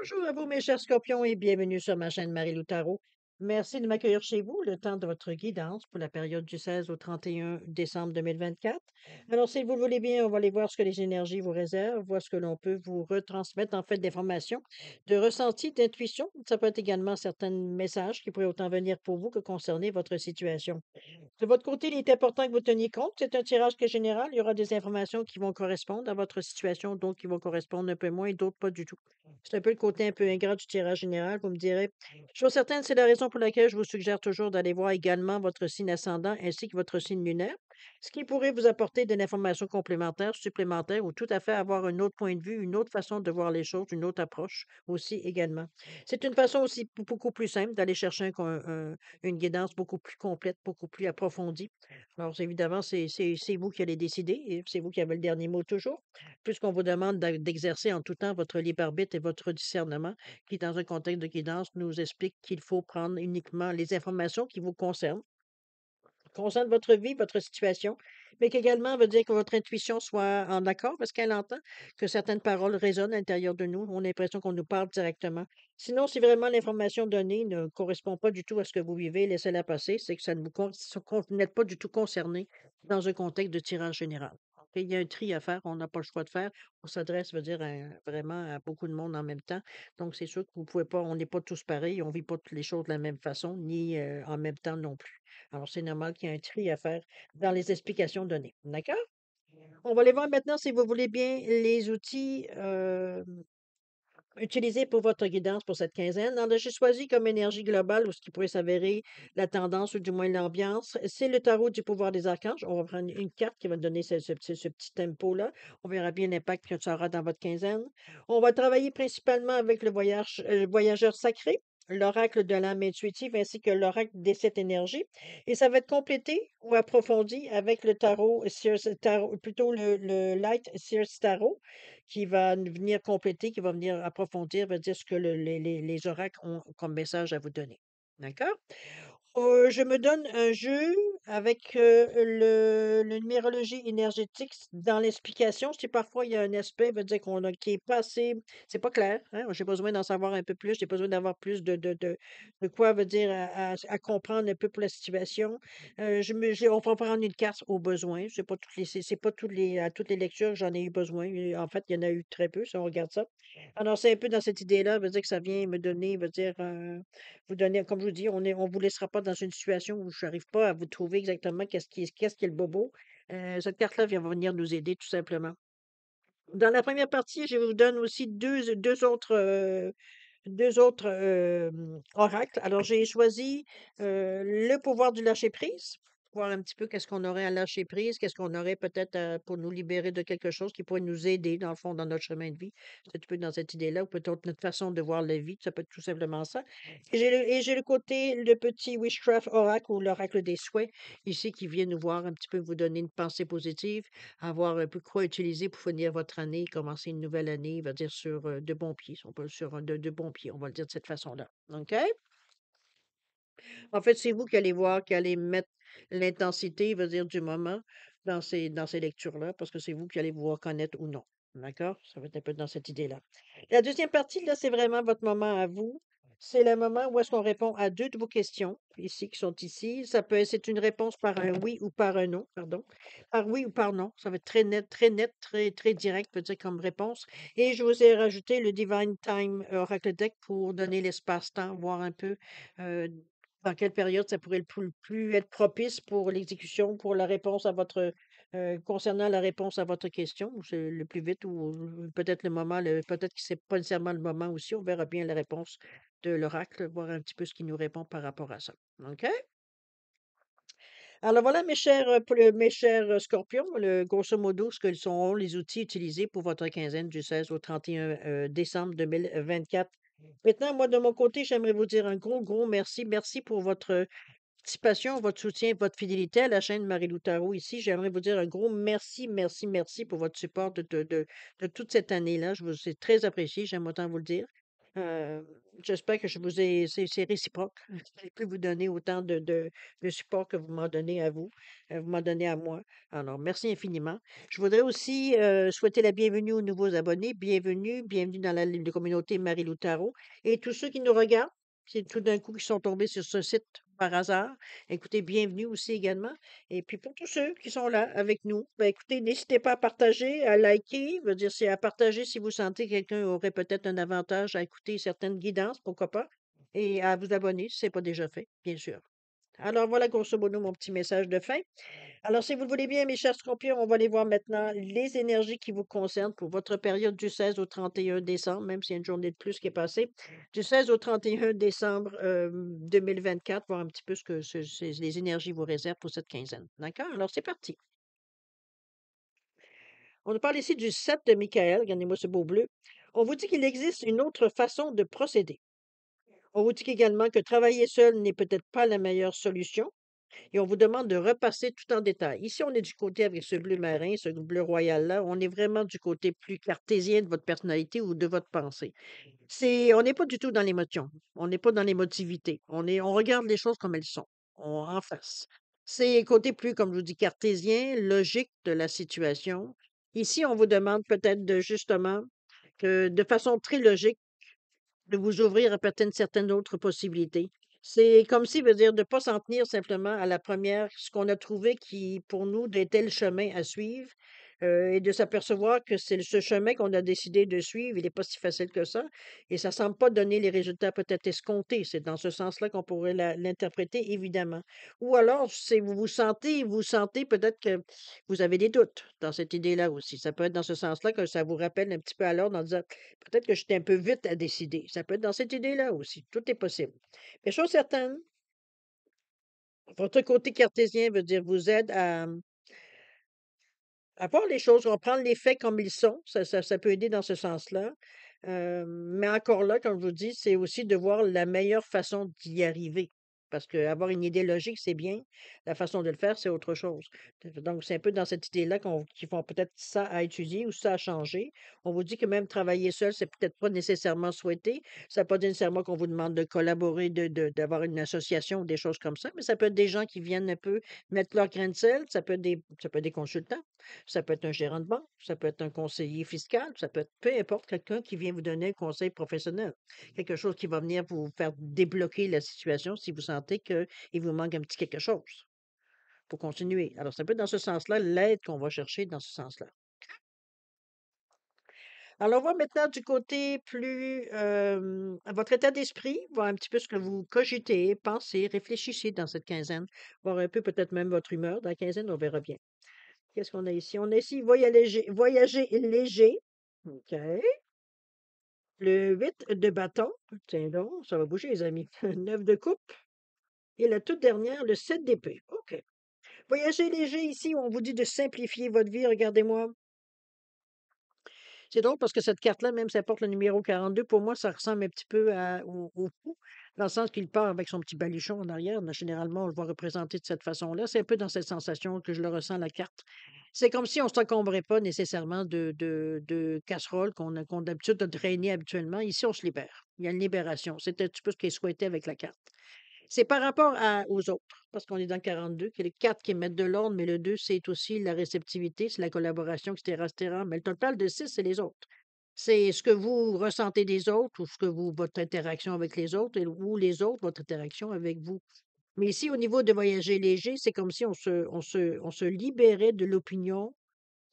Bonjour à vous, mes chers scorpions, et bienvenue sur ma chaîne Marie-Lou Tarot. Merci de m'accueillir chez vous le temps de votre guidance pour la période du 16 au 31 décembre 2024. Alors, si vous le voulez bien, on va aller voir ce que les énergies vous réservent, voir ce que l'on peut vous retransmettre en fait d'informations, de ressenti, d'intuition. Ça peut être également certains messages qui pourraient autant venir pour vous que concerner votre situation. De votre côté, il est important que vous teniez compte. C'est un tirage qui est général. Il y aura des informations qui vont correspondre à votre situation, d'autres qui vont correspondre un peu moins, et d'autres pas du tout. C'est un peu le côté un peu ingrat du tirage général, vous me direz. Chose certaine, c'est la raison pour laquelle je vous suggère toujours d'aller voir également votre signe ascendant ainsi que votre signe lunaire, ce qui pourrait vous apporter de l'information complémentaire, supplémentaire ou tout à fait avoir un autre point de vue, une autre façon de voir les choses, une autre approche aussi également. C'est une façon aussi beaucoup plus simple d'aller chercher une guidance beaucoup plus complète, beaucoup plus approfondie. Alors, évidemment, c'est vous qui allez décider et c'est vous qui avez le dernier mot toujours, puisqu'on vous demande d'exercer en tout temps votre libre arbitre et votre discernement, qui, dans un contexte de guidance, nous explique qu'il faut prendre uniquement les informations qui vous concernent votre vie, votre situation, mais qu'également veut dire que votre intuition soit en accord parce qu'elle entend que certaines paroles résonnent à l'intérieur de nous. On a l'impression qu'on nous parle directement. Sinon, si vraiment l'information donnée ne correspond pas du tout à ce que vous vivez, laissez-la passer. C'est que ça ne vous vous n'êtes pas du tout concerné dans un contexte de tirage général. Ok, il y a un tri à faire, on n'a pas le choix de faire. On s'adresse, veut dire, vraiment à beaucoup de monde en même temps. Donc, c'est sûr que vous pouvez pas, on n'est pas tous pareils, on ne vit pas toutes les choses de la même façon, ni en même temps non plus. Alors, c'est normal qu'il y ait un tri à faire dans les explications données. D'accord? On va aller voir maintenant, si vous voulez bien, les outils utilisés pour votre guidance pour cette quinzaine. Alors, j'ai choisi comme énergie globale, ou ce qui pourrait s'avérer la tendance, ou du moins l'ambiance, c'est le tarot du pouvoir des archanges. On va prendre une carte qui va donner ce petit tempo-là. On verra bien l'impact que ça aura dans votre quinzaine. On va travailler principalement avec le voyageur sacré, l'oracle de l'âme intuitive ainsi que l'oracle des sept énergies. Et ça va être complété ou approfondi avec le tarot, plutôt le Light Sears Tarot, qui va venir compléter, qui va venir approfondir, va dire ce que les oracles ont comme message à vous donner. D'accord? Je me donne un jeu avec, le numérologie énergétique dans l'explication. Si parfois il y a un aspect, veut dire qu'on a qui est pas assez c'est pas clair, hein, j'ai besoin d'en savoir un peu plus, j'ai besoin d'avoir plus de quoi, veut dire, à comprendre un peu pour la situation. Je me j'ai On va prendre une carte au besoin. C'est pas toutes les à toutes les lectures que j'en ai eu besoin. En fait, il y en a eu très peu, si on regarde ça. Alors c'est un peu dans cette idée-là, veut dire que ça vient me donner, veut dire, vous donner comme je vous dis, on vous laissera pas dans une situation où je n'arrive pas à vous trouver exactement qu'est-ce qui est le bobo. Cette carte-là va venir nous aider tout simplement. Dans la première partie, je vous donne aussi 2 autres, oracles. Alors j'ai choisi, le pouvoir du lâcher prise, voir un petit peu qu'est-ce qu'on aurait à lâcher prise, qu'est-ce qu'on aurait peut-être pour nous libérer de quelque chose qui pourrait nous aider dans le fond, dans notre chemin de vie. C'est un petit peu dans cette idée-là ou peut-être notre façon de voir la vie, ça peut être tout simplement ça. Et j'ai le côté, le petit witchcraft oracle ou l'oracle des souhaits ici qui vient nous voir un petit peu, vous donner une pensée positive, avoir un peu quoi utiliser pour finir votre année, commencer une nouvelle année, va dire sur, de bons pieds, si on peut sur, de bons pieds, on va le dire de cette façon-là. OK? En fait, c'est vous qui allez voir, qui allez mettre l'intensité, va dire, du moment dans ces lectures-là, parce que c'est vous qui allez vous reconnaître ou non. D'accord? Ça va être un peu dans cette idée-là. La deuxième partie, là, c'est vraiment votre moment à vous. C'est le moment où est-ce qu'on répond à 2 de vos questions, ici, qui sont ici. C'est une réponse par un oui ou par un non, pardon. Par oui ou par non. Ça va être très net, très, très direct, peut dire, comme réponse. Et je vous ai rajouté le Divine Time Oracle Deck pour donner l'espace-temps, voir un peu, euh, dans quelle période ça pourrait le plus être propice pour l'exécution, pour la réponse à votre, concernant la réponse à votre question? C'est le plus vite ou peut-être le moment, peut-être que c'est pas nécessairement le moment aussi, on verra bien la réponse de l'oracle, voir un petit peu ce qui nous répond par rapport à ça. OK? Alors voilà mes chers, scorpions, grosso modo, ce que sont les outils utilisés pour votre quinzaine du 16 au 31 décembre 2024. Maintenant, moi, de mon côté, j'aimerais vous dire un gros, gros merci. Merci pour votre participation, votre soutien, votre fidélité à la chaîne Marie-Lou Tarot ici. J'aimerais vous dire un gros merci, merci, merci pour votre support de toute cette année-là. C'est très apprécié, j'aime autant vous le dire. Euh, J'espère que je vous ai c'est réciproque. J'ai pu vous donner autant de support que vous m'en donnez à vous, vous m'en donnez à moi. Alors, merci infiniment. Je voudrais aussi, souhaiter la bienvenue aux nouveaux abonnés. Bienvenue, bienvenue dans la communauté Marie-Lou Tarot et tous ceux qui nous regardent, qui tout d'un coup qui sont tombés sur ce site par hasard. Écoutez, bienvenue aussi également et puis pour tous ceux qui sont là avec nous, ben, écoutez, n'hésitez pas à partager, à liker, veut dire c'est à partager si vous sentez que quelqu'un aurait peut-être un avantage à écouter certaines guidances, pourquoi pas, et à vous abonner si ce n'est pas déjà fait, bien sûr. Alors voilà grosso modo mon petit message de fin. Alors si vous le voulez bien, mes chers scorpions, on va aller voir maintenant les énergies qui vous concernent pour votre période du 16 au 31 décembre, même s'il y a une journée de plus qui est passée, du 16 au 31 décembre 2024, voir un petit peu ce que les énergies vous réservent pour cette quinzaine. D'accord? Alors c'est parti. On nous parle ici du 7 de Michael, regardez-moi ce beau bleu. On vous dit qu'il existe une autre façon de procéder. On vous dit également que travailler seul n'est peut-être pas la meilleure solution et on vous demande de repasser tout en détail. Ici, on est du côté avec ce bleu marin, ce bleu royal-là, on est vraiment du côté plus cartésien de votre personnalité ou de votre pensée. On n'est pas du tout dans l'émotion, on n'est pas dans l'émotivité, on regarde les choses comme elles sont, en face. C'est côté plus, comme je vous dis, cartésien, logique de la situation. Ici, on vous demande peut-être de justement, que de façon très logique, de vous ouvrir à peut-être certaines autres possibilités. C'est comme si, veut dire, de ne pas s'en tenir simplement à la première, ce qu'on a trouvé qui, pour nous, était le chemin à suivre, et de s'apercevoir que c'est ce chemin qu'on a décidé de suivre, il n'est pas si facile que ça, et ça semble pas donner les résultats peut-être escomptés. C'est dans ce sens-là qu'on pourrait l'interpréter, évidemment. Ou alors, c'est vous sentez peut-être que vous avez des doutes dans cette idée-là aussi. Ça peut être dans ce sens-là que ça vous rappelle un petit peu à l'ordre en disant peut-être que j'étais un peu vite à décider. Ça peut être dans cette idée-là aussi. Tout est possible. Mais chose certaine, votre côté cartésien veut dire vous aide à voir les choses, on va prendre les faits comme ils sont, ça peut aider dans ce sens-là. Mais encore là, comme je vous dis, c'est aussi de voir la meilleure façon d'y arriver. Parce qu'avoir une idée logique, c'est bien. La façon de le faire, c'est autre chose. Donc, c'est un peu dans cette idée-là qu'ils font peut-être ça à étudier ou ça à changer. On vous dit que même travailler seul, c'est peut-être pas nécessairement souhaité. Ça ne veut pas dire nécessairement qu'on vous demande de collaborer, d'avoir une association ou des choses comme ça, mais ça peut être des gens qui viennent un peu mettre leur grain de sel, ça peut être des consultants. Ça peut être un gérant de banque, ça peut être un conseiller fiscal, ça peut être peu importe quelqu'un qui vient vous donner un conseil professionnel. Quelque chose qui va venir vous faire débloquer la situation si vous sentez qu'il vous manque un petit quelque chose pour continuer. Alors, ça peut être dans ce sens-là, l'aide qu'on va chercher dans ce sens-là. Alors, on va maintenant du côté plus à votre état d'esprit, voir un petit peu ce que vous cogitez, pensez, réfléchissez dans cette quinzaine, voir un peu peut-être même votre humeur dans la quinzaine, on verra bien. Qu'est-ce qu'on a ici? On a ici voyager léger. OK. Le 8 de bâton. Tiens donc, ça va bouger, les amis. 9 de coupe. Et la toute dernière, le 7 d'épée. OK. Voyager léger ici, on vous dit de simplifier votre vie. Regardez-moi. C'est drôle parce que cette carte-là, même si elle porte le numéro 42, pour moi, ça ressemble un petit peu au fou, dans le sens qu'il part avec son petit baluchon en arrière. Là, généralement, on le voit représenté de cette façon-là. C'est un peu dans cette sensation que je le ressens, la carte. C'est comme si on ne s'encombrait pas nécessairement de casseroles qu'on a l'habitude de drainer habituellement. Ici, on se libère. Il y a une libération. C'est un petit peu ce qui est souhaité avec la carte. C'est par rapport aux autres, parce qu'on est dans le 42, que les 4 qui mettent de l'ordre, mais le 2 c'est aussi la réceptivité, c'est la collaboration, etc., etc. Mais le total de 6 c'est les autres. C'est ce que vous ressentez des autres ou votre interaction avec les autres ou les autres, votre interaction avec vous. Mais ici, au niveau de voyager léger, c'est comme si on se libérait de l'opinion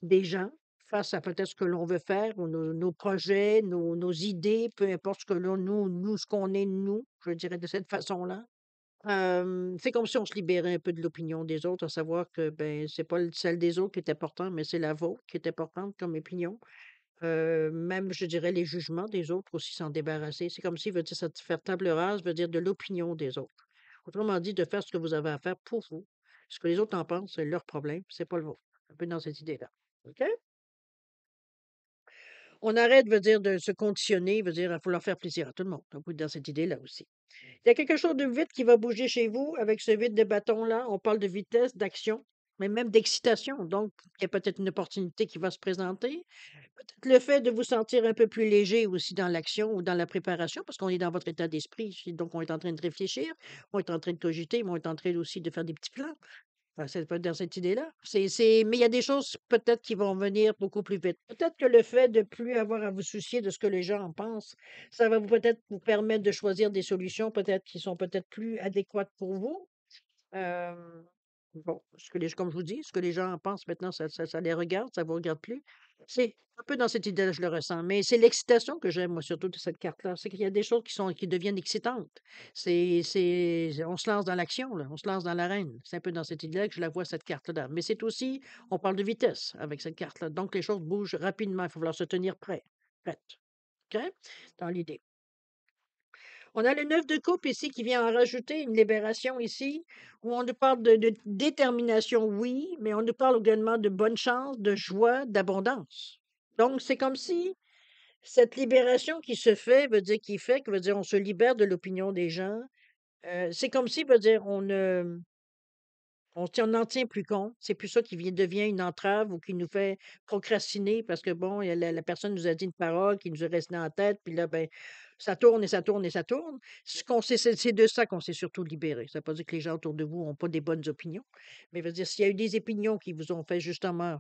des gens face à peut-être ce que l'on veut faire ou nos projets, nos idées, peu importe ce que ce qu'on est, nous, je dirais de cette façon-là. C'est comme si on se libérait un peu de l'opinion des autres, à savoir que, ben, c'est pas celle des autres qui est importante, mais c'est la vôtre qui est importante comme opinion. Même, je dirais, les jugements des autres aussi s'en débarrasser. C'est comme si veut dire ça faire table rase veut dire de l'opinion des autres. Autrement dit, de faire ce que vous avez à faire pour vous. Ce que les autres en pensent, c'est leur problème, c'est pas le vôtre. Un peu dans cette idée-là. OK? On arrête, veut dire, de se conditionner, veut dire, à vouloir faire plaisir à tout le monde. Un peu dans cette idée-là aussi. Il y a quelque chose de vite qui va bouger chez vous avec ce vide de bâton-là. On parle de vitesse, d'action. mais même d'excitation. Donc, il y a peut-être une opportunité qui va se présenter. Peut-être le fait de vous sentir un peu plus léger aussi dans l'action ou dans la préparation, parce qu'on est dans votre état d'esprit. Donc, on est en train de réfléchir, on est en train de cogiter, mais on est en train aussi de faire des petits plans. Enfin, c'est pas dans cette idée-là. Mais il y a des choses peut-être qui vont venir beaucoup plus vite. Peut-être que le fait de plus avoir à vous soucier de ce que les gens en pensent, ça va peut-être vous permettre de choisir des solutions peut-être qui sont peut-être plus adéquates pour vous. Hem, bon, ce que les comme je vous dis, ce que les gens en pensent maintenant, ça les regarde, ça vous regarde plus. C'est un peu dans cette idée-là, je le ressens, mais c'est l'excitation que j'aime, moi, surtout de cette carte-là. C'est qu'il y a des choses qui deviennent excitantes. On se lance dans l'action, là, on se lance dans l'arène. C'est un peu dans cette idée-là que je la vois, cette carte-là. Mais c'est aussi on parle de vitesse avec cette carte-là, donc les choses bougent rapidement. Il faut falloir se tenir prête, OK? Dans l'idée. On a le 9 de coupe ici qui vient en rajouter une libération ici, où on nous parle de détermination, oui, mais on nous parle également de bonne chance, de joie, d'abondance. Donc, c'est comme si cette libération qui se fait veut dire veut dire on se libère de l'opinion des gens. C'est comme si veut dire on n'en tient plus compte. C'est plus ça devient une entrave ou qui nous fait procrastiner parce que bon, la personne nous a dit une parole qui nous est restée en tête, puis là, ben, ça tourne et ça tourne et ça tourne. Ce qu'on sait, c'est de ça qu'on s'est surtout libéré. Ça veut pas dire que les gens autour de vous n'ont pas des bonnes opinions, mais veut dire s'il y a eu des opinions qui vous ont fait justement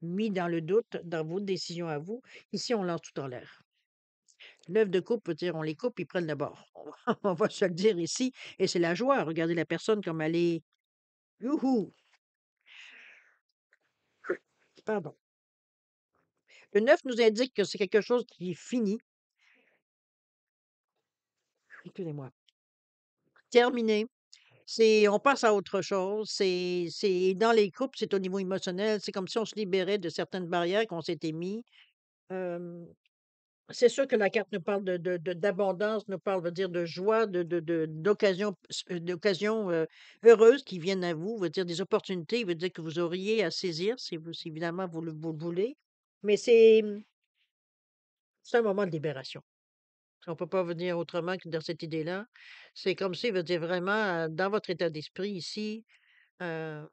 mis dans le doute dans vos décisions à vous, ici, on lance tout en l'air. L'œuf de coupe veut dire on les coupe, ils prennent le bord. On va se le dire ici, et c'est la joie. Regardez la personne comme elle est. Youhou! Pardon. Le 9 nous indique que c'est quelque chose qui est fini, excusez-moi, terminé. On passe à autre chose. C'est dans les couples, c'est au niveau émotionnel. C'est comme si on se libérait de certaines barrières qu'on s'était mis. Hem, c'est sûr que la carte nous parle d'abondance, nous parle, veut dire, de joie, d'occasions, heureuses qui viennent à vous, veut dire des opportunités, veut dire que vous auriez à saisir si évidemment vous le voulez. Mais c'est un moment de libération. On peut pas venir autrement que dans cette idée-là. C'est comme si, veut dire vraiment, dans votre état d'esprit ici, heu,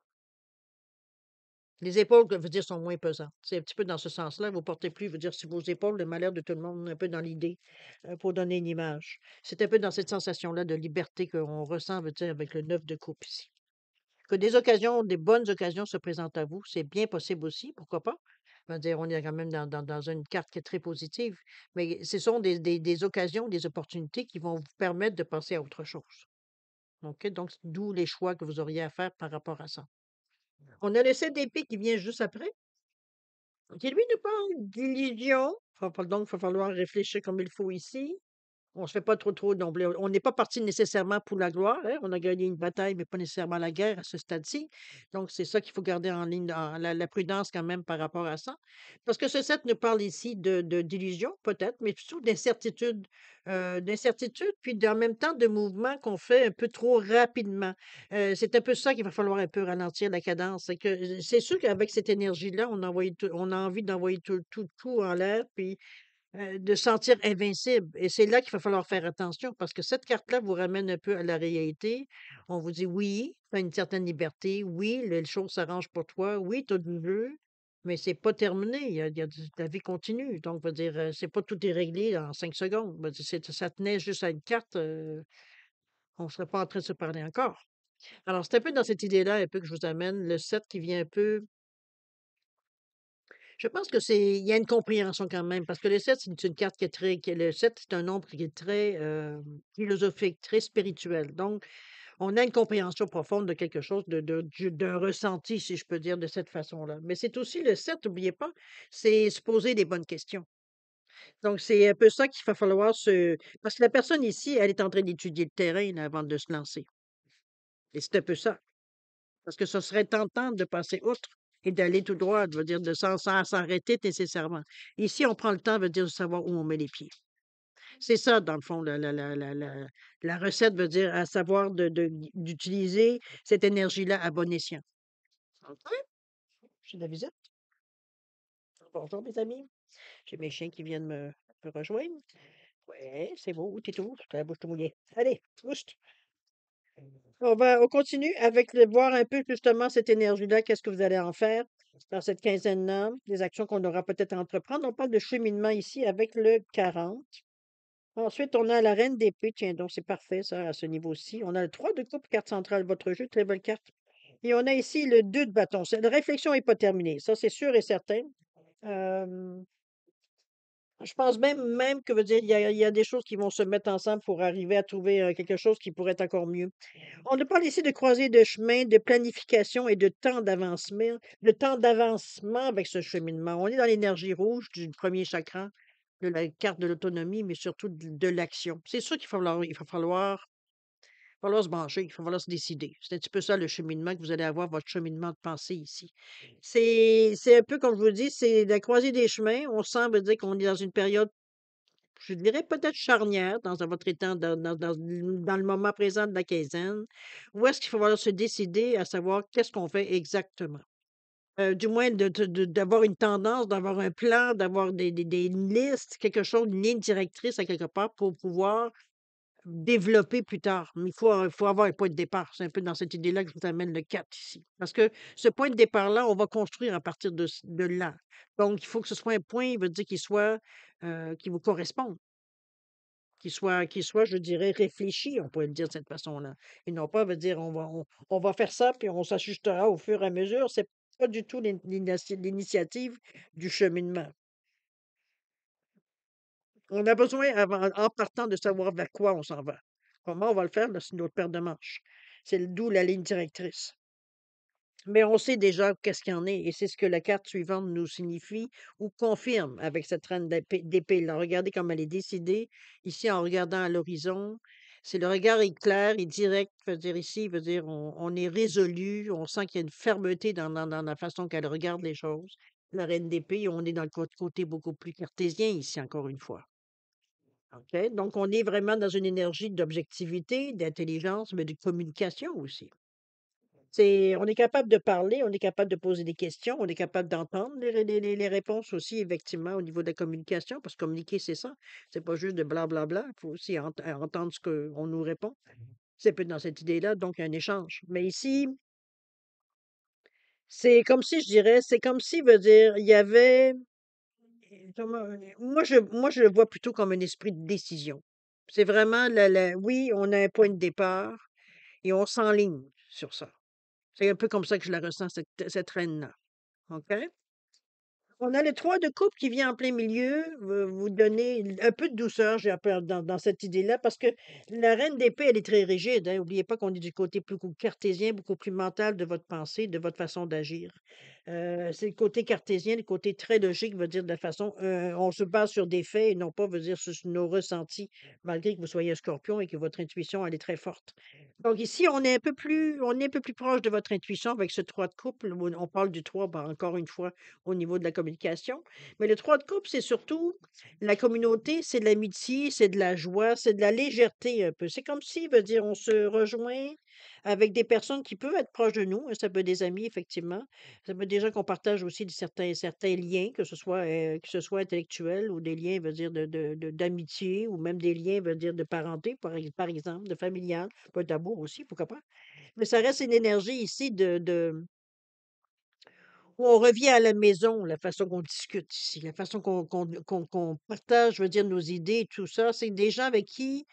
les épaules, veut dire, sont moins pesantes. C'est un petit peu dans ce sens-là. Vous portez plus, veut dire, sur vos épaules le malheur de tout le monde, un peu dans l'idée, pour donner une image. C'est un peu dans cette sensation-là de liberté qu'on ressent, veut dire, avec le 9 de coupe ici. Que des bonnes occasions se présentent à vous, c'est bien possible aussi, pourquoi pas? On va dire, on est quand même dans une carte qui est très positive, mais ce sont des occasions, des opportunités qui vont vous permettre de passer à autre chose. OK? Donc, d'où les choix que vous auriez à faire par rapport à ça. On a le 7 d'épée qui vient juste après, qui lui nous parle d'illusion. Donc, il va falloir réfléchir comme il faut ici. On se fait pas trop non plus on n'est pas parti nécessairement pour la gloire, hein. On a gagné une bataille, mais pas nécessairement la guerre à ce stade-ci. Donc c'est ça qu'il faut garder en ligne dans la prudence quand même par rapport à ça. Parce que ce 7 nous parle ici d'illusion peut-être, mais surtout d'incertitude, puis en même temps de mouvements qu'on fait un peu trop rapidement. C'est un peu ça qu'il va falloir un peu ralentir la cadence. C'est sûr qu'avec cette énergie-là, on a envie d'envoyer tout en l'air, puis de sentir invincible et c'est là qu'il va falloir faire attention parce que cette carte-là vous ramène un peu à la réalité. On vous dit: «Oui, tu as une certaine liberté. Oui, les choses s'arrangent pour toi. Oui, tu as du jeu, mais c'est pas terminé. Il y a la vie continue». Donc, veut dire, c'est pas tout est réglé en 5 secondes. Veut dire, ça tenait juste à une carte, on serait pas en train de se parler encore. Alors, c'est un peu dans cette idée-là un peu que je vous amène, le 7 qui vient un peu. Je pense que il y a une compréhension quand même, parce que le 7 c'est une carte le 7 c'est un nombre qui est très, philosophique, très spirituel. Donc, on a une compréhension profonde de quelque chose, d'un ressenti, si je peux dire de cette façon-là. Mais c'est aussi le 7, n'oubliez pas, c'est se poser les bonnes questions. Donc, c'est un peu ça qu'il va falloir parce que la personne ici, elle est en train d'étudier le terrain, là, avant de se lancer et c'est un peu ça. Parce que ce serait tentant de passer outre et d'aller tout droit, je veux dire, sans s'arrêter nécessairement. Ici, on prend le temps, veut dire, de savoir où on met les pieds. C'est ça, dans le fond, la recette veut dire à savoir d'utiliser cette énergie-là à bon escient. OK, j'ai de la visite. Bonjour, mes amis. J'ai mes chiens qui viennent me rejoindre. Ouais, c'est beau. Où t'es tout? T'as la bouche tout mouillée. Allez, bouge. On continue avec voir un peu justement cette énergie-là, qu'est-ce que vous allez en faire dans cette quinzaine-là, les actions qu'on aura peut-être à entreprendre. On parle de cheminement ici avec le 40. Ensuite, on a la reine d'épée. Tiens, donc c'est parfait ça, à ce niveau-ci. On a le 3 de coupe, carte centrale, votre jeu, très belle carte. Et on a ici le 2 de bâton. La réflexion n'est pas terminée, ça c'est sûr et certain. Euh, je pense même que veut dire, il y a des choses qui vont se mettre ensemble pour arriver à trouver quelque chose qui pourrait être encore mieux. On nous parle ici de croisée de chemin, de planification et de temps d'avancement avec ce cheminement. On est dans l'énergie rouge du premier chakra, de la carte de l'autonomie, mais surtout de l'action. C'est sûr qu'il va falloir se brancher, il va falloir se décider. C'est un petit peu ça le cheminement que vous allez avoir, votre cheminement de pensée ici. C'est un peu comme je vous dis, c'est la croisée des chemins. On semble dire qu'on est dans une période, je dirais peut-être charnière dans votre état, dans le moment présent de la quinzaine, où est-ce qu'il va falloir se décider à savoir qu'est-ce qu'on fait exactement. Du moins, d'avoir une tendance, d'avoir un plan, d'avoir des listes, quelque chose, une ligne directrice à quelque part pour pouvoir développer plus tard. Mais il faut avoir un point de départ. C'est un peu dans cette idée-là que je vous amène le 4 ici. Parce que ce point de départ-là, on va construire à partir de là. Donc, il faut que ce soit un point, il veut dire qui vous corresponde. Qui soit, je dirais, réfléchi, on pourrait le dire de cette façon-là. Et non pas veut dire on va faire ça, puis on s'ajustera au fur et à mesure. C'est pas du tout l'initiative du cheminement. On a besoin, en partant, de savoir vers quoi on s'en va. Comment on va le faire, là, c'est notre paire de manches. D'où la ligne directrice. Mais on sait déjà qu'est-ce qu'il y en est, et c'est ce que la carte suivante nous signifie ou confirme avec cette reine d'épée là. Regardez comme elle est décidée. Ici, en regardant à l'horizon, le regard est clair et direct. Veut dire ici, veut dire on est résolu, on sent qu'il y a une fermeté dans la façon qu'elle regarde les choses. La reine d'épée, on est dans le côté beaucoup plus cartésien ici, encore une fois. OK? Donc, on est vraiment dans une énergie d'objectivité, d'intelligence, mais de communication aussi. On est capable de parler, on est capable de poser des questions, on est capable d'entendre les réponses aussi, effectivement, au niveau de la communication, parce que communiquer, c'est ça. C'est pas juste de blablabla, il faut aussi entendre ce qu'on nous répond. C'est un peu dans cette idée-là, donc il y a un échange. Mais ici, c'est comme si, veut dire, il y avait, moi, je le vois plutôt comme un esprit de décision. C'est vraiment, oui, on a un point de départ et on s'enligne sur ça. C'est un peu comme ça que je la ressens, cette reine-là. OK? On a le 3 de coupe qui vient en plein milieu, vous donner un peu de douceur, j'ai un peu dans cette idée-là, parce que la reine d'épée, elle est très rigide, hein. N'oubliez pas qu'on est du côté plus cartésien, beaucoup plus mental de votre pensée, de votre façon d'agir. C'est le côté cartésien, le côté très logique, veut dire de la façon, on se base sur des faits et non pas, veut dire, sur nos ressentis, malgré que vous soyez un scorpion et que votre intuition, elle est très forte. Donc ici, on est un peu plus proche de votre intuition avec ce 3 de coupe. On parle du 3, ben, encore une fois, au niveau de la communication. Mais le 3 de coupe, c'est surtout la communauté, c'est de l'amitié, c'est de la joie, c'est de la légèreté un peu. C'est comme si, veut dire, on se rejoint avec des personnes qui peuvent être proches de nous, hein. Ça peut être des amis, effectivement. Ça peut être des gens qu'on partage aussi certains liens, que ce soit intellectuels ou des liens, veut dire, d'amitié ou même des liens, veut dire, de parenté, par exemple, de familial, peut être d'amour aussi, pourquoi pas. Mais ça reste une énergie ici où on revient à la maison, la façon qu'on discute ici, la façon qu'on partage, je veux dire, nos idées, tout ça. C'est des gens avec qui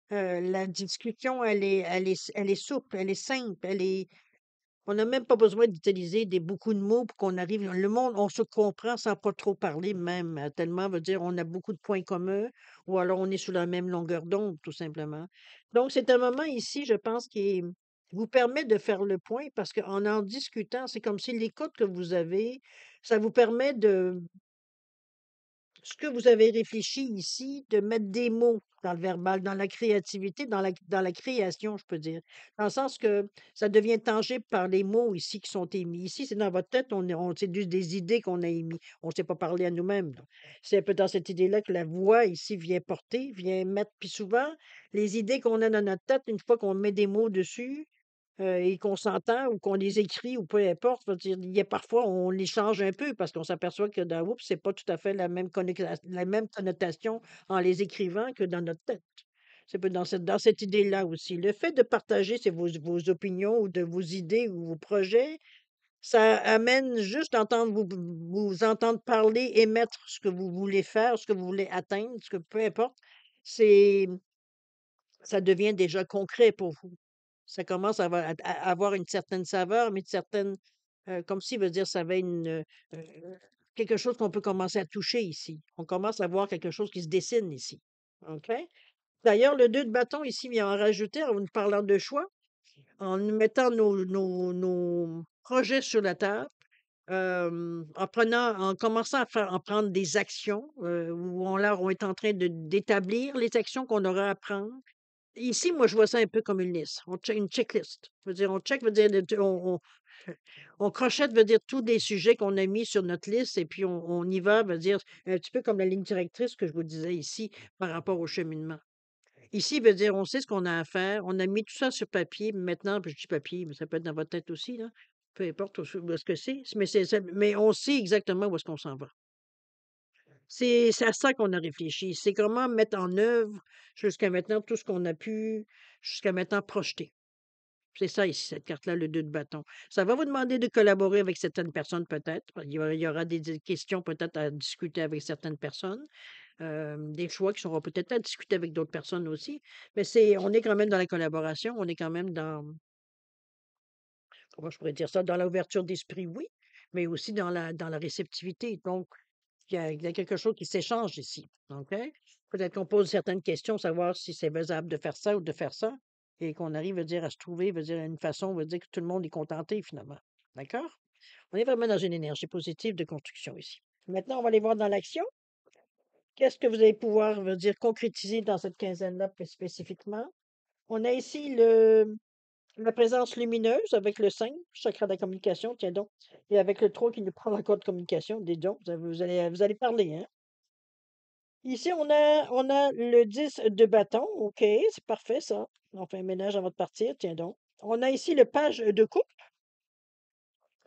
la discussion, elle est souple, elle est simple, on n'a même pas besoin d'utiliser beaucoup de mots pour qu'on arrive. Le monde, on se comprend sans pas trop parler, même, tellement, veut dire, on a beaucoup de points communs, ou alors on est sur la même longueur d'onde, tout simplement. Donc, c'est un moment ici, je pense, qui vous permet de faire le point parce qu'en discutant, c'est comme si l'écoute que vous avez, ça vous permet de ce que vous avez réfléchi ici, de mettre des mots dans le verbal, dans la créativité, dans la création, je peux dire. Dans le sens que ça devient tangible par les mots ici qui sont émis. Ici, c'est dans votre tête, c'est juste des idées qu'on a émises. On ne sait pas parler à nous-mêmes, là. C'est un peu dans cette idée-là que la voix ici vient porter, vient mettre. Puis souvent, les idées qu'on a dans notre tête, une fois qu'on met des mots dessus, et qu'on s'entend ou qu'on les écrit ou peu importe, je veux dire, il y a parfois, on les change un peu parce qu'on s'aperçoit que oups, c'est pas tout à fait la même connotation en les écrivant que dans notre tête. C'est un peu dans cette idée-là aussi. Le fait de partager vos opinions ou de vos idées ou vos projets, ça amène juste d'entendre vous entendre parler, émettre ce que vous voulez faire, ce que vous voulez atteindre, ce que peu importe, c'est ça devient déjà concret pour vous. Ça commence à avoir une certaine saveur, mais une certaine, comme si veut dire ça avait quelque chose qu'on peut commencer à toucher ici. On commence à voir quelque chose qui se dessine ici. OK? D'ailleurs, le 2 de bâton ici vient en rajouter en nous parlant de choix, en nous mettant nos projets sur la table, en commençant à prendre des actions, où on est en train d'établir les actions qu'on aura à prendre. Ici, moi, je vois ça un peu comme une liste. Une checklist. Veut dire, on check, veut dire, on crochette, veut dire tous les sujets qu'on a mis sur notre liste et puis on y va, veut dire, un petit peu comme la ligne directrice que je vous disais ici par rapport au cheminement. Ici, veut dire, on sait ce qu'on a à faire, on a mis tout ça sur papier, maintenant, puis je dis papier, mais ça peut être dans votre tête aussi, là. Peu importe où est-ce que c'est, mais on sait exactement où est-ce qu'on s'en va. C'est à ça qu'on a réfléchi. C'est comment mettre en œuvre jusqu'à maintenant tout ce qu'on a pu, jusqu'à maintenant projeter. C'est ça ici, cette carte-là, le 2 de bâton. Ça va vous demander de collaborer avec certaines personnes peut-être. Il y aura des questions peut-être à discuter avec certaines personnes, des choix qui seront peut-être à discuter avec d'autres personnes aussi. Mais on est quand même dans la collaboration, on est quand même comment je pourrais dire ça, dans l'ouverture d'esprit, oui, mais aussi dans la réceptivité. Donc, il y a quelque chose qui s'échange ici, OK? Peut-être qu'on pose certaines questions, savoir si c'est faisable de faire ça ou de faire ça, et qu'on arrive, veut dire, à se trouver, veut dire, une façon, veut dire que tout le monde est contenté finalement. D'accord? On est vraiment dans une énergie positive de construction ici. Maintenant, on va aller voir dans l'action. Qu'est-ce que vous allez pouvoir, veut dire, concrétiser dans cette quinzaine-là spécifiquement? On a ici la présence lumineuse avec le 5, chakra de la communication, tiens donc, et avec le 3 qui nous prend encore de communication, dis donc, vous allez parler, hein? Ici, on a le 10 de bâton. OK, c'est parfait ça. On fait un ménage avant de partir, tiens donc. On a ici le page de coupe.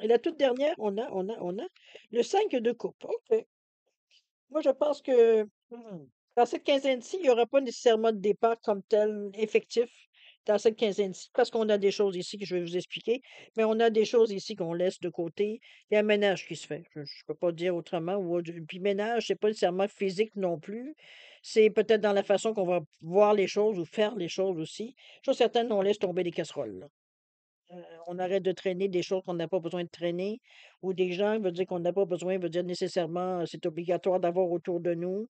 Et la toute dernière, on a le 5 de coupe. OK. Moi, je pense que dans cette quinzaine-ci, il n'y aura pas nécessairement de départ comme tel effectif dans cette quinzaine-ci, parce qu'on a des choses ici que je vais vous expliquer, mais on a des choses ici qu'on laisse de côté. Il y a un ménage qui se fait. Je ne peux pas dire autrement. Puis ménage, c'est pas nécessairement physique non plus. C'est peut-être dans la façon qu'on va voir les choses ou faire les choses aussi. Chose certaine, on laisse tomber les casseroles, là. On arrête de traîner des choses qu'on n'a pas besoin de traîner ou des gens, veut dire qu'on n'a pas besoin, veut dire nécessairement, c'est obligatoire d'avoir autour de nous.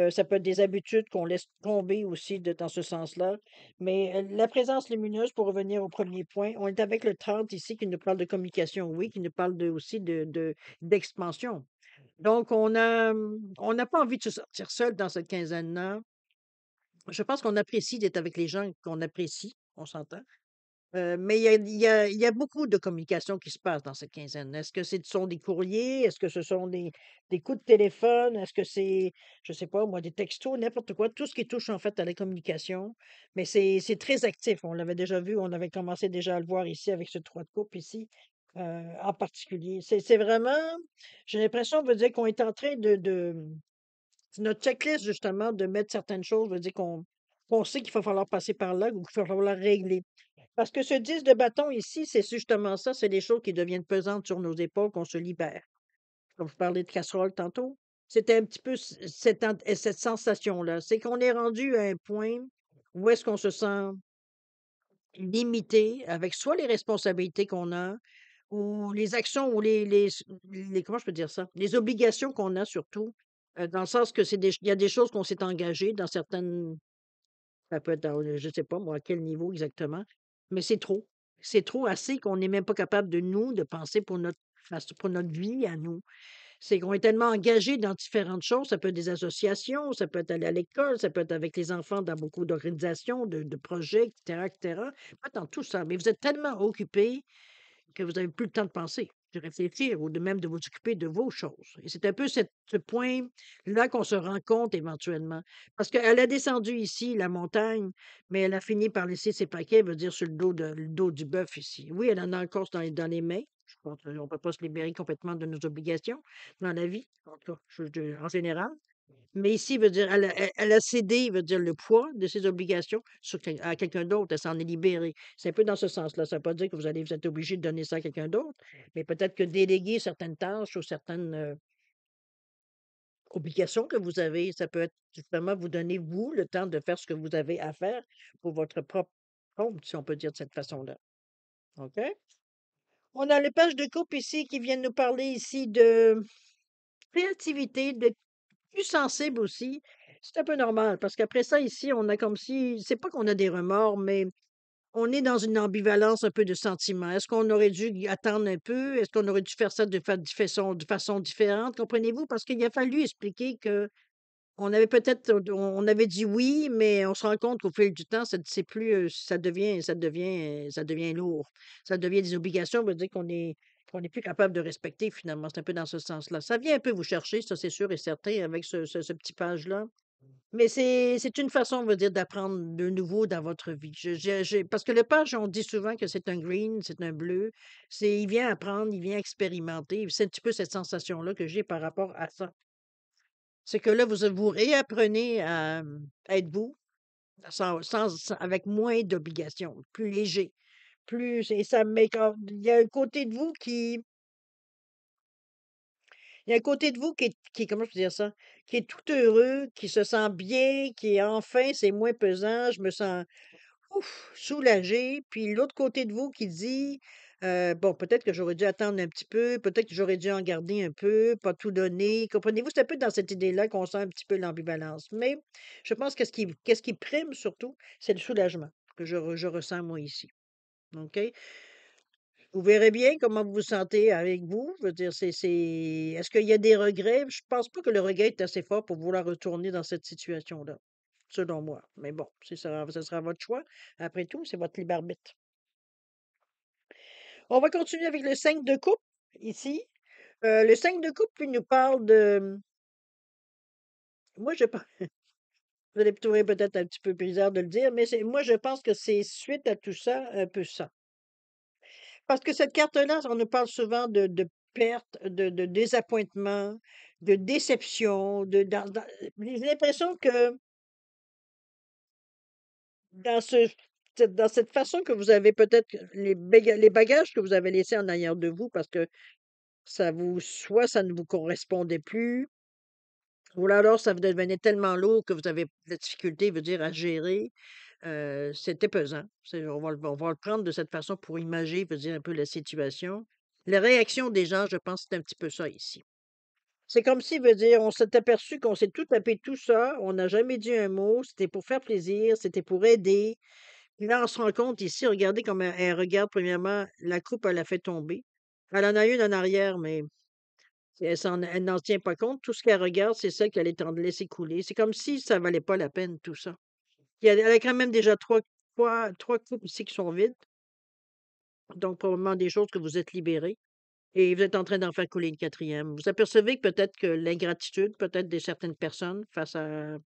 Ça peut être des habitudes qu'on laisse tomber aussi dans ce sens-là. Mais la présence lumineuse, pour revenir au premier point, on est avec le 30 ici qui nous parle de communication, oui, qui nous parle aussi d'expansion. Donc, on n'a pas envie de se sortir seul dans cette quinzaine-là. Je pense qu'on apprécie d'être avec les gens qu'on apprécie, on s'entend. Mais il y a beaucoup de communication qui se passe dans cette quinzaine. Est-ce que ce sont des courriers? Est-ce que ce sont des coups de téléphone? Est-ce que c'est, je sais pas moi, des textos, n'importe quoi, tout ce qui touche en fait à la communication. Mais c'est très actif. On l'avait déjà vu, on avait commencé déjà à le voir ici avec ce 3 de coupe ici, en particulier. C'est vraiment, j'ai l'impression, veut dire qu'on est en train c'est notre checklist justement de mettre certaines choses, veut dire qu'on sait qu'il va falloir passer par là ou qu'il va falloir régler. Parce que ce 10 de bâton ici, c'est justement ça, c'est des choses qui deviennent pesantes sur nos épaules qu'on se libère. Comme vous parlez de casserole tantôt, c'était un petit peu cette sensation-là. C'est qu'on est rendu à un point où est-ce qu'on se sent limité avec soit les responsabilités qu'on a ou les actions ou comment je peux dire ça? Les obligations qu'on a surtout, dans le sens que il y a des choses qu'on s'est engagé dans certaines ça peut être dans je sais pas moi, à quel niveau exactement, mais c'est trop. C'est trop assez qu'on n'est même pas capable de nous, de penser pour notre vie à nous. C'est qu'on est tellement engagé dans différentes choses, ça peut être des associations, ça peut être aller à l'école, ça peut être avec les enfants dans beaucoup d'organisations, de projets, et cetera, pas dans tout ça, mais vous êtes tellement occupés que vous avez plus le temps de penser, de réfléchir ou de même de vous occuper de vos choses. Et c'est un peu ce point-là qu'on se rend compte éventuellement. Parce qu'elle a descendu ici, la montagne, mais elle a fini par laisser ses paquets, veut dire sur le dos du bœuf ici. Oui, elle en a encore dans les mains. Je pense qu'on ne peut pas se libérer complètement de nos obligations dans la vie, en tout cas, en général. Mais ici, veut dire, elle a cédé, veut dire, le poids de ses obligations sur à quelqu'un d'autre. Elle s'en est libérée. C'est un peu dans ce sens-là. Ça ne veut pas dire que vous êtes obligé de donner ça à quelqu'un d'autre, mais peut-être que déléguer certaines tâches ou certaines obligations que vous avez, ça peut être justement vous donner, vous, le temps de faire ce que vous avez à faire pour votre propre compte, si on peut dire de cette façon-là. OK? On a les pages de couple ici qui viennent nous parler ici de créativité, de plus sensible aussi. C'est un peu normal parce qu'après ça, ici, on a comme si, c'est pas qu'on a des remords, mais on est dans une ambivalence un peu de sentiments. Est-ce qu'on aurait dû y attendre un peu? Est-ce qu'on aurait dû faire ça de façon différente? Comprenez-vous? Parce qu'il a fallu expliquer que on avait peut-être, on avait dit oui, mais on se rend compte qu'au fil du temps, c'est plus, ça devient lourd. Ça devient des obligations, veut dire qu'on est plus capable de respecter finalement. C'est un peu dans ce sens-là. Ça vient un peu vous chercher, ça c'est sûr et certain, avec ce petit page-là. Mais c'est une façon, on va dire, d'apprendre de nouveau dans votre vie. Parce que le page, on dit souvent que c'est un green, c'est un bleu. Il vient apprendre, il vient expérimenter. C'est un petit peu cette sensation-là que j'ai par rapport à ça. C'est que là, vous réapprenez à être vous, avec moins d'obligations, plus léger, plus et ça me met comme il y a un côté de vous qui il y a un côté de vous qui est comment je peux dire ça? Qui est tout heureux, qui se sent bien, qui est enfin, c'est moins pesant, je me sens ouf, soulagée. Puis l'autre côté de vous qui dit, bon, peut-être que j'aurais dû attendre un petit peu, peut-être que j'aurais dû en garder un peu, pas tout donner. Comprenez-vous? C'est un peu dans cette idée-là qu'on sent un petit peu l'ambivalence. Mais je pense que qu'est-ce qui prime surtout, c'est le soulagement que je ressens moi ici. OK? Vous verrez bien comment vous vous sentez avec vous. Je veux dire, est-ce qu'il y a des regrets? Je pense pas que le regret est assez fort pour vouloir retourner dans cette situation-là, selon moi. Mais bon, ça sera votre choix. Après tout, c'est votre libre arbitre. On va continuer avec le 5 de coupe, ici. Le 5 de coupe, il nous parle de moi, je pense vous allez trouver peut-être un petit peu bizarre de le dire, mais moi, je pense que c'est suite à tout ça, un peu ça. Parce que cette carte-là, on nous parle souvent de perte, de désappointement, de déception, j'ai l'impression que dans dans cette façon que vous avez peut-être les bagages que vous avez laissés en arrière de vous parce que soit ça ne vous correspondait plus, ou là alors ça vous devenait tellement lourd que vous avez de la difficulté, veut dire, à gérer, c'était pesant. On va le prendre de cette façon pour imager, veut dire, un peu la situation. La réaction des gens, je pense, c'est un petit peu ça ici. C'est comme si, veut dire, on s'est aperçu qu'on s'est tout tapé tout ça, on n'a jamais dit un mot, c'était pour faire plaisir, c'était pour aider. Puis là, on se rend compte ici, regardez comme elle regarde premièrement, la coupe, elle a fait tomber. Elle en a une en arrière, mais elle n'en tient pas compte. Tout ce qu'elle regarde, c'est celle qu'elle est en train de laisser couler. C'est comme si ça valait pas la peine, tout ça. Elle a quand même déjà trois coupes ici qui sont vides. Donc, probablement des choses que vous êtes libérées. Et vous êtes en train d'en faire couler une quatrième. Vous apercevez que peut-être que l'ingratitude, peut-être de certaines personnes face à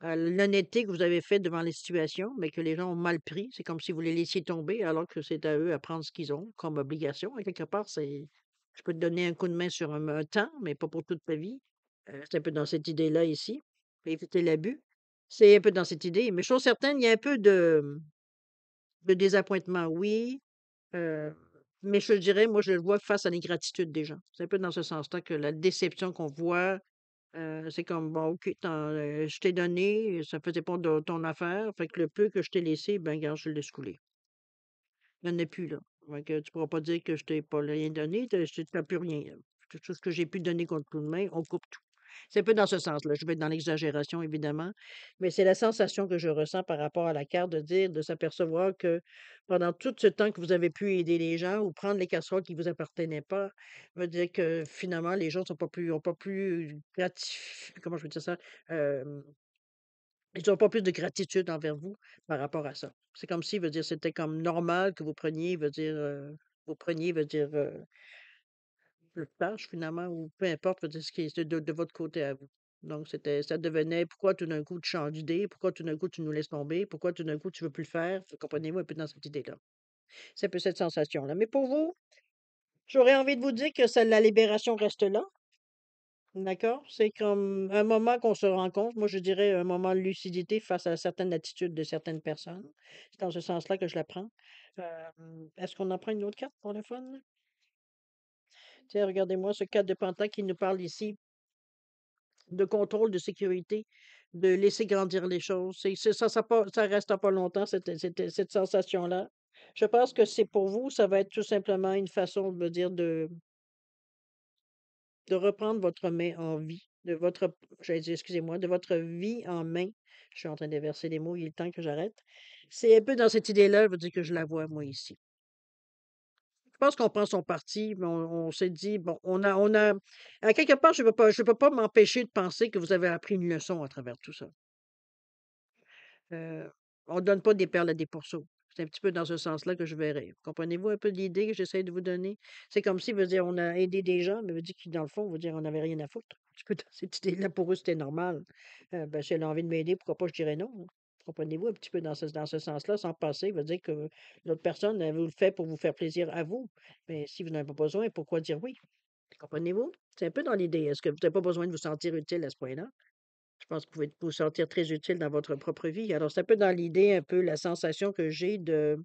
l'honnêteté que vous avez faite devant les situations, mais que les gens ont mal pris. C'est comme si vous les laissiez tomber alors que c'est à eux à prendre ce qu'ils ont comme obligation. Et quelque part, je peux te donner un coup de main sur un temps, mais pas pour toute ta vie. C'est un peu dans cette idée-là ici. Faut éviter l'abus. C'est un peu dans cette idée. Mais chose certaine, il y a un peu de désappointement, oui. euh, mais je te dirais, moi, je le vois face à l'ingratitude des gens. C'est un peu dans ce sens-là que la déception qu'on voit, c'est comme, bon, OK, je t'ai donné, ça faisait pas de ton affaire, fait que le peu que je t'ai laissé, ben, regarde, je le laisse couler. Il y en a plus, là. Fait que tu pourras pas dire que je t'ai pas rien donné, tu as plus rien, là. Tout ce que j'ai pu te donner contre coup de main, on coupe tout. C'est un peu dans ce sens-là. Je vais être dans l'exagération, évidemment, mais c'est la sensation que je ressens par rapport à la carte de s'apercevoir que pendant tout ce temps que vous avez pu aider les gens ou prendre les casseroles qui vous appartenaient pas, veut dire que finalement, les gens ont pas plus comment je veux dire ça? Hem, ils ont pas plus de gratitude envers vous par rapport à ça. C'est comme si, veut dire, c'était comme normal que vous preniez, veut dire, le tâche finalement ou peu importe, veut dire ce qui est de votre côté à vous. Donc ça devenait: «Pourquoi tout d'un coup tu changes d'idée? Pourquoi tout d'un coup tu nous laisses tomber? Pourquoi tout d'un coup tu veux plus le faire?» Vous comprenez-vous un peu dans cette idée-là? C'est un peu cette sensation-là. Mais pour vous, j'aurais envie de vous dire que ça la libération reste là. D'accord? C'est comme un moment qu'on se rencontre. Moi, je dirais un moment de lucidité face à certaines attitudes de certaines personnes. C'est dans ce sens-là que je la prends. Est-ce qu'on en prend une autre carte pour le fun? Tiens, regardez-moi ce cadre de Penta qui nous parle ici de contrôle, de sécurité, de laisser grandir les choses. Ça reste pas longtemps, cette sensation-là. Je pense que c'est pour vous, ça va être tout simplement une façon de me dire de reprendre votre main en vie, j'allais dire, excusez-moi, de votre vie en main. Je suis en train d'inverser les mots, il est temps que j'arrête. C'est un peu dans cette idée-là, je veux dire que je la vois, moi, ici. Je pense qu'on prend son parti, mais on s'est dit, bon, à quelque part, je peux pas m'empêcher de penser que vous avez appris une leçon à travers tout ça. Heu, on donne pas des perles à des pourceaux. C'est un petit peu dans ce sens-là que je verrais. Comprenez-vous un peu l'idée que j'essaie de vous donner? C'est comme si, veut dire, on a aidé des gens, mais veut dire que dans le fond, veut dire, on n'avait rien à foutre. Un petit peu dans cette idée-là, pour eux, c'était normal. Ben, si elle a envie de m'aider, pourquoi pas, je dirais non, hein. Comprenez-vous? Un petit peu dans ce sens-là, sans passer, veut dire que l'autre personne, elle vous le fait pour vous faire plaisir à vous. Mais si vous n'en avez pas besoin, pourquoi dire oui? Comprenez-vous? C'est un peu dans l'idée. Est-ce que vous n'avez pas besoin de vous sentir utile à ce point-là? Je pense que vous pouvez vous sentir très utile dans votre propre vie. Alors, c'est un peu dans l'idée, un peu la sensation que j'ai de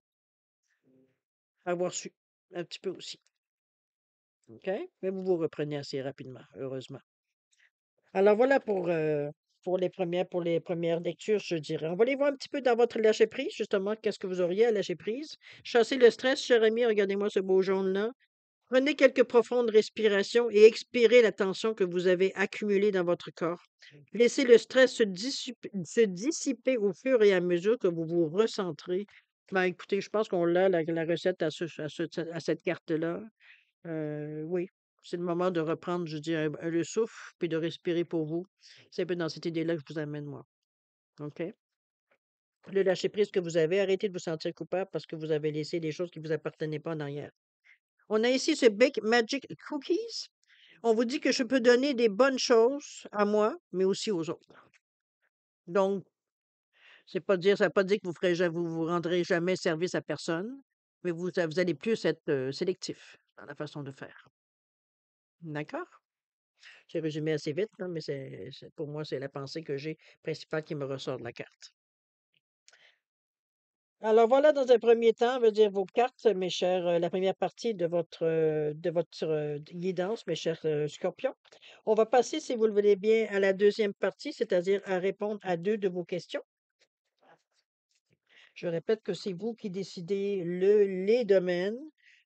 avoir su, un petit peu aussi. OK? Mais vous vous reprenez assez rapidement, heureusement. Alors voilà pour les premières lectures, je dirais. On va aller voir un petit peu dans votre lâcher-prise, justement, qu'est-ce que vous auriez à lâcher prise? Chasser le stress, cher ami, regardez-moi ce beau jaune-là. Prenez quelques profondes respirations et expirez la tension que vous avez accumulée dans votre corps. Laissez le stress se dissiper au fur et à mesure que vous vous recentrez. Ben, écoutez, je pense qu'on a la recette à cette carte-là. Oui, c'est le moment de reprendre, je dis, le souffle, puis de respirer pour vous. C'est un peu dans cette idée-là que je vous amène, moi. OK? Le lâcher-prise que vous avez, arrêtez de vous sentir coupable parce que vous avez laissé des choses qui ne vous appartenaient pas en arrière. On a ici ce Bake Magic Cookies. On vous dit que je peux donner des bonnes choses à moi, mais aussi aux autres. Donc, ça ne veut pas dire que vous vous rendrez jamais service à personne, mais vous allez plus être sélectif dans la façon de faire. D'accord? J'ai résumé assez vite, là, mais pour moi, c'est la pensée que j'ai principale qui me ressort de la carte. Alors voilà, dans un premier temps, veut dire vos cartes, mes chers, la première partie de votre guidance, mes chers scorpions. On va passer, si vous le voulez bien, à la deuxième partie, c'est-à-dire à répondre à deux de vos questions. Je répète que c'est vous qui décidez les domaines.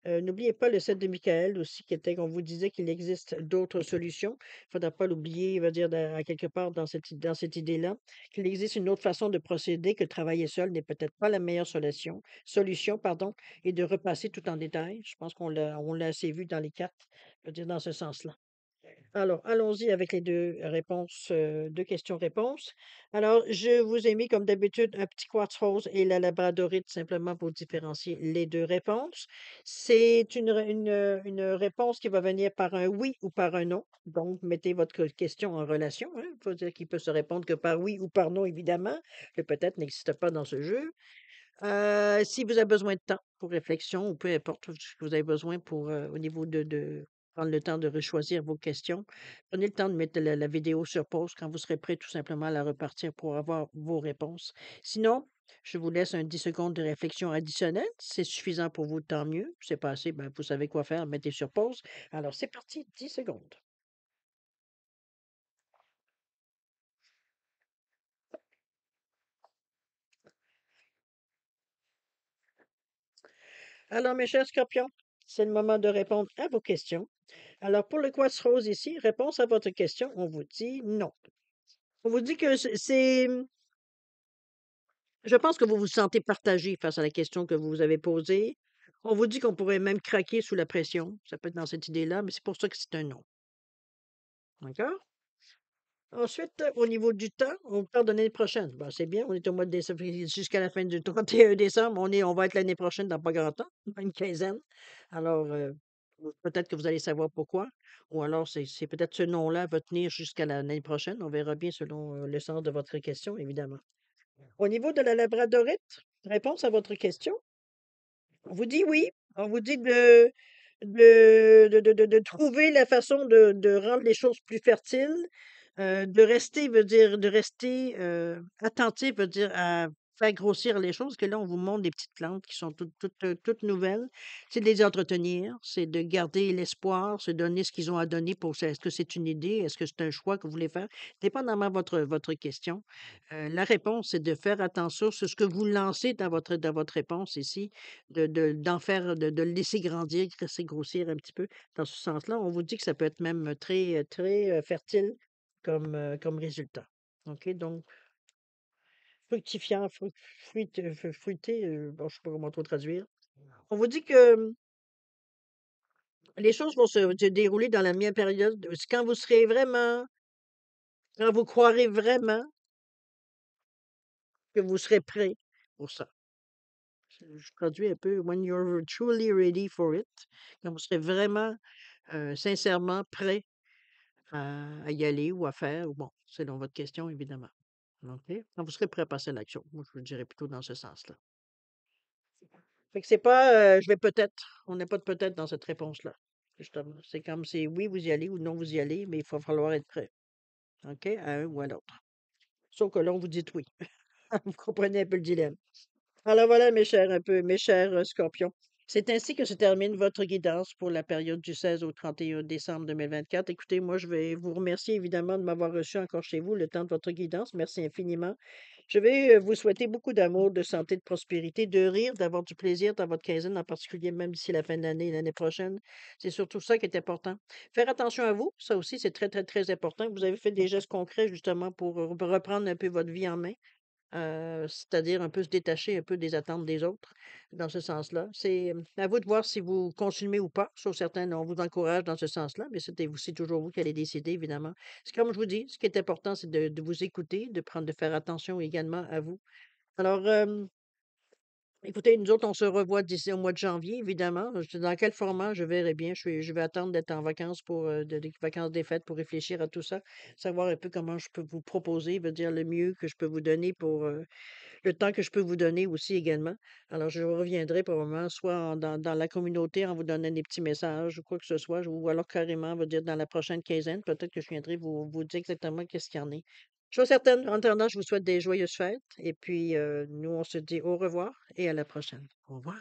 N'oubliez pas le set de Michael aussi, qui était qu'on vous disait qu'il existe d'autres solutions. Il ne faudra pas l'oublier, il va dire à quelque part dans cette idée-là, qu'il existe une autre façon de procéder, que travailler seul n'est peut-être pas la meilleure solution, pardon, et de repasser tout en détail. Je pense on l'a assez vu dans les cartes, je veux dire dans ce sens-là. Alors, allons-y avec les 2 réponses, 2 questions-réponses. Alors, je vous ai mis comme d'habitude un petit quartz rose et la labradorite simplement pour différencier les 2 réponses. C'est une réponse qui va venir par un oui ou par un non. Donc, mettez votre question en relation, hein. Il faut dire qu'il peut se répondre que par oui ou par non, évidemment. Le peut-être n'existe pas dans ce jeu. Si vous avez besoin de temps pour réflexion ou peu importe ce que vous avez besoin pour, au niveau de prendre le temps de choisir vos questions, prenez le temps de mettre la vidéo sur pause quand vous serez prêt tout simplement à la repartir pour avoir vos réponses. Sinon, je vous laisse un 10 secondes de réflexion additionnelle. Si c'est suffisant pour vous, tant mieux. Si c'est pas assez, ben, vous savez quoi faire, mettez sur pause. Alors c'est parti, 10 secondes. Alors mes chers scorpions, c'est le moment de répondre à vos questions. Alors, pour le quartz rose ici, réponse à votre question, on vous dit non. On vous dit que je pense que vous vous sentez partagé face à la question que vous vous avez posée. On vous dit qu'on pourrait même craquer sous la pression. Ça peut être dans cette idée-là, mais c'est pour ça que c'est un non. D'accord? Ensuite, au niveau du temps, on parle de l'année prochaine. Ben, c'est bien, on est au mois de décembre, jusqu'à la fin du 31 décembre. On va être l'année prochaine dans pas grand temps, dans une quinzaine. Alors, peut-être que vous allez savoir pourquoi. Ou alors, c'est peut-être ce nom-là va tenir jusqu'à l'année prochaine. On verra bien selon le sens de votre question, évidemment. Au niveau de la labradorite, réponse à votre question, on vous dit oui. On vous dit de trouver la façon de rendre les choses plus fertiles, de rester, attentif, veut dire à faire grossir les choses, que là, on vous montre des petites plantes qui sont toutes nouvelles. C'est de les entretenir, c'est de garder l'espoir, se donner ce qu'ils ont à donner pour ça. Est-ce que c'est une idée? Est-ce que c'est un choix que vous voulez faire? Dépendamment de votre question, la réponse, c'est de faire attention sur ce que vous lancez dans votre réponse ici, d'en faire de le laisser grandir, laisser grossir un petit peu dans ce sens-là. On vous dit que ça peut être même très, très, fertile comme résultat. OK, donc fructifiant, fruité, bon, je sais pas comment trop traduire. On vous dit que, les choses vont se dérouler dans la meilleure période, c'est quand vous croirez vraiment que vous serez prêt pour ça. Je traduis un peu: «When you're truly ready for it», quand vous serez vraiment, sincèrement prêt à y aller ou à faire ou bon, selon votre question évidemment. OK? Quand vous serez prêt à passer à l'action. Moi, je le dirais plutôt dans ce sens-là. Fait que c'est pas, je vais peut-être. On n'a pas de peut-être dans cette réponse-là, justement. C'est comme c'est oui, vous y allez ou non, vous y allez, mais il va falloir être prêt, OK? À un ou à l'autre. Sauf que là, on vous dit oui. Vous comprenez un peu le dilemme. Alors voilà, mes chers scorpions. C'est ainsi que se termine votre guidance pour la période du 16 au 31 décembre 2024. Écoutez, moi, je vais vous remercier évidemment de m'avoir reçu encore chez vous le temps de votre guidance. Merci infiniment. Je vais vous souhaiter beaucoup d'amour, de santé, de prospérité, de rire, d'avoir du plaisir dans votre quinzaine, en particulier même d'ici la fin de l'année, l'année prochaine. C'est surtout ça qui est important. Faire attention à vous, ça aussi, c'est très, très, très important. Vous avez fait des gestes concrets justement pour reprendre un peu votre vie en main. C'est-à-dire un peu se détacher un peu des attentes des autres, dans ce sens-là. C'est, à vous de voir si vous continuez ou pas. Sur certains, on vous encourage dans ce sens-là, mais c'est toujours vous qui allez décider, évidemment. C'est comme je vous dis, ce qui est important, c'est de vous écouter, de faire attention également à vous. Alors, écoutez, nous autres, on se revoit d'ici au mois de janvier, évidemment. Dans quel format, je verrai bien. Je vais attendre d'être en vacances pour des vacances des fêtes pour réfléchir à tout ça, savoir un peu comment je peux vous proposer, veut dire le mieux que je peux vous donner pour le temps que je peux vous donner aussi également. Alors, je reviendrai probablement soit dans la communauté en vous donnant des petits messages ou quoi que ce soit, ou alors carrément, on va dire dans la prochaine quinzaine, peut-être que je viendrai vous dire exactement qu'est-ce qu'il y en est. Chose certaine, en attendant, je vous souhaite des joyeuses fêtes et puis nous, on se dit au revoir et à la prochaine. Au revoir.